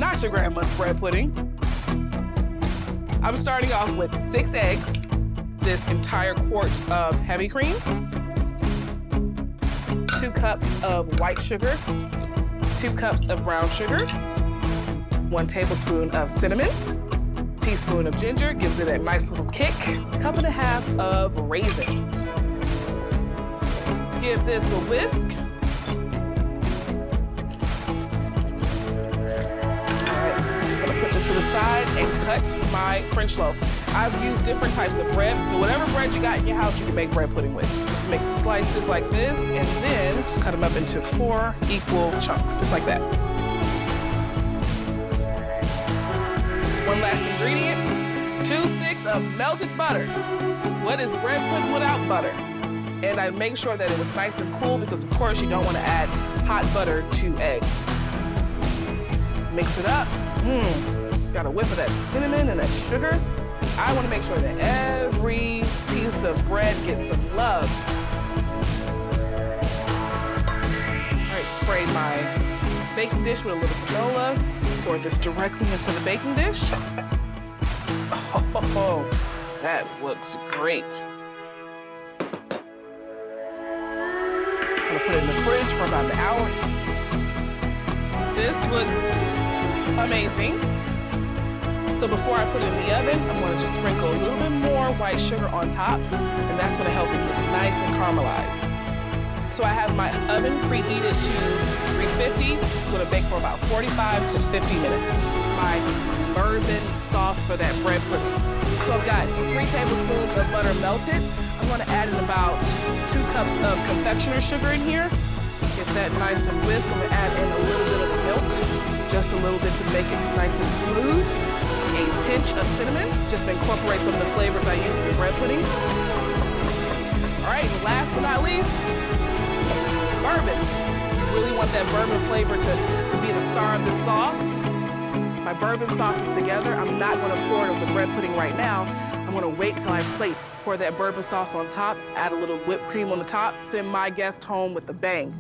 not your grandma's bread pudding. I'm starting off with 6 eggs, this entire quart of heavy cream, 2 cups of white sugar, 2 cups of brown sugar, 1 tablespoon of cinnamon, teaspoon of ginger, gives it a nice little kick, 1.5 cups of raisins. Give this a whisk. All right, I'm gonna put this to the side and cut my French loaf. I've used different types of bread, so whatever bread you got in your house, you can make bread pudding with. Just make slices like this, and then just cut them up into 4 equal chunks, just like that. One last ingredient, 2 sticks of melted butter. What is bread pudding without butter? And I make sure that it was nice and cool because, of course, you don't want to add hot butter to eggs. Mix it up. It's got a whiff of that cinnamon and that sugar. I want to make sure that every piece of bread gets some love. All right, spray my baking dish with a little granola. Pour this directly into the baking dish. Oh, that looks great. I'm gonna put it in the fridge for about an hour. This looks amazing. So before I put it in the oven, I'm gonna just sprinkle a little bit more white sugar on top, and that's gonna help it get nice and caramelized. So I have my oven preheated to 350. It's gonna bake for about 45 to 50 minutes. My bourbon sauce for that bread pudding. So I've got 3 tablespoons of butter melted. I'm gonna add in about 2 cups of confectioner sugar in here. Get that nice and whisk. I'm gonna add in a little bit of milk, just a little bit to make it nice and smooth. A pinch of cinnamon, just to incorporate some of the flavors I use in the bread pudding. All right, and last but not least, bourbon. You really want that bourbon flavor to be the star of the sauce. My bourbon sauce is together. I'm not gonna pour it over the bread pudding right now. I'm gonna wait till I pour that bourbon sauce on top, add a little whipped cream on the top, send my guest home with a bang.